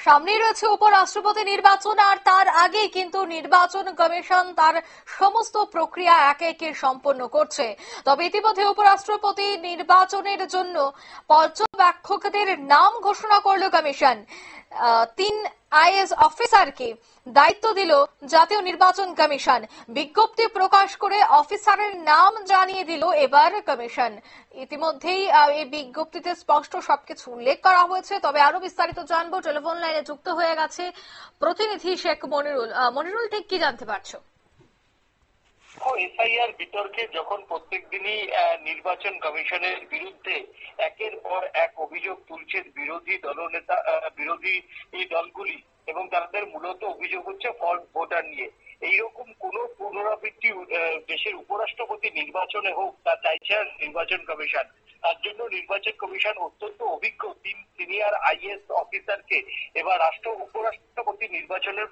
সামনেই রয়েছে উপরাষ্ট্রপতি নির্বাচন, আর তার আগে কিন্তু নির্বাচন কমিশন তার সমস্ত প্রক্রিয়া একে একে সম্পন্ন করছে। তবে ইতিমধ্যে উপরাষ্ট্রপতি নির্বাচনের জন্য পর্যবেক্ষকদের নাম ঘোষণা করল কমিশন। 3 আইএএস অফিসারকে দায়িত্ব দিল জাতীয় নির্বাচন কমিশন। বিজ্ঞপ্তি প্রকাশ করে অফিসারের নাম জানিয়ে দিল এবার কমিশন। ইতিমধ্যেই এই বিজ্ঞপ্তিতে স্পষ্ট সবকিছু উল্লেখ করা হয়েছে। তবে আরো বিস্তারিত জানবো, টেলিফোন লাইনে যুক্ত হয়ে গেছে প্রতিনিধি শেখ মনিরুল। মনিরুল, ঠিক কি জানতে পারছো? এসআইআর বিতর্কে যখন প্রত্যেক দিনই নির্বাচন কমিশনের বিরুদ্ধে একের পর এক অভিযোগ তুলছে বিরোধী দলগুলি, এবং তাদের মূলত অভিযোগ হচ্ছে ফলস ভোটার নিয়ে। এইরকম কোন পুনরাবৃত্তি দেশের উপরাষ্ট্রপতি নির্বাচনে হোক তা চাইছে নির্বাচন কমিশন। তার জন্য নির্বাচন কমিশন অত্যন্ত অভিজ্ঞ 3 সিনিয়র আইএএস অফিসারকে এবার উপরাষ্ট্রপতি নির্বাচনের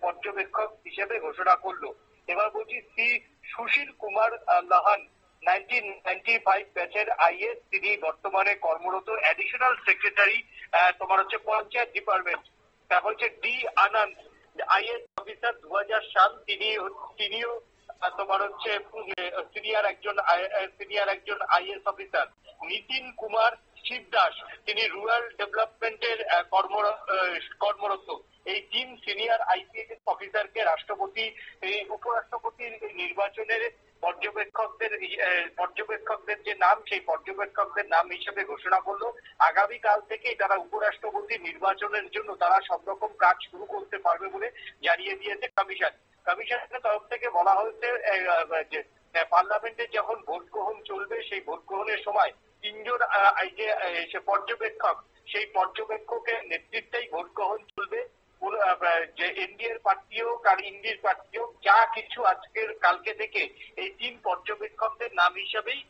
পর্যবেক্ষক হিসেবে ঘোষণা করলো। এবার বলছি শ্রী সুশীল কুমার লাহান 1995 ব্যাচের আইএস, তিনি বর্তমানে কর্মরত অ্যাডিশনাল সেক্রেটারি পঞ্চায়েত ডিপার্টমেন্ট। তারপর হচ্ছে ডি আনন্দ আইএস অফিসার 2000 সাল, তিনিও সিনিয়র একজন আইএস অফিসার। নীতিন কুমার শিবদাস, তিনি রুরাল ডেভেলপমেন্টের কর্মরত। এই 3 সিনিয়র আইপিএস অফিসারকে উপরাষ্ট্রপতির নির্বাচনের পর্যবেক্ষকদের যে নাম, সেই পর্যবেক্ষকদের নাম হিসেবে ঘোষণা করলো। আগামীকাল থেকেই তারা উপরাষ্ট্রপতি নির্বাচনের জন্য তারা সব রকম কাজ শুরু করতে পারবে বলে জানিয়ে দিয়েছে কমিশন। কমিশনের তরফ থেকে বলা হয়েছে যে পার্লামেন্টে যখন ভোট গ্রহণ চলবে, সেই ভোট গ্রহণের সময় 3 জন পর্যবেক্ষক, সেই পর্যবেক্ষকের নেতৃত্বেই ভোট গ্রহণ চলবে। যে এনডিএর প্রার্থী হোক আর ইন্ডির প্রার্থী হোক, যা কিছু কালকে থেকে এই 3 পর্যবেক্ষকদের নাম হিসাবেই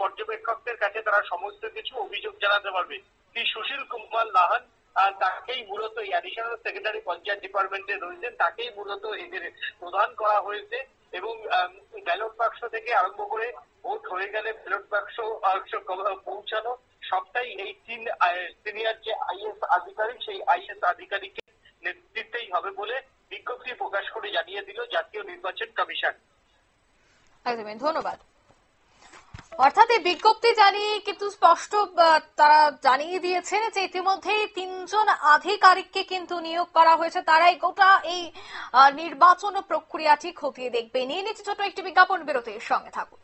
পর্যবেক্ষকদের কাছে তারা সমস্ত কিছু অভিযোগ জানাতে পারবে। শ্রী সুশীল কুমার লাহান, তাকেই মূলত অ্যাডিশনাল সেক্রেটারি পঞ্চায়েত ডিপার্টমেন্টে রয়েছেন, তাকেই মূলত এদের প্রদান করা হয়েছে। এবং ব্যালট বাক্স থেকে আরম্ভ করে ভোট হয়ে গেলে ব্যালট বাক্স পৌঁছানো, সবটাই এই 3 সিনিয়র যে আইএস আধিকারিক, সেই আইএস আধিকারিকের নেতৃত্বেই হবে বলে বিজ্ঞপ্তি প্রকাশ করে জানিয়ে দিল জাতীয় নির্বাচন কমিশন। ধন্যবাদ। অর্থাৎ এই বিজ্ঞপ্তি জানিয়ে কিন্তু স্পষ্ট তারা জানিয়ে দিয়েছেন যে ইতিমধ্যেই 3 জন আধিকারিককে কিন্তু নিয়োগ করা হয়েছে, তারাই গোটা এই নির্বাচন প্রক্রিয়াটি খতিয়ে দেখবে। নিয়ে নিচ্ছে ছোট একটি বিজ্ঞাপন বিরতির সঙ্গে থাকুন।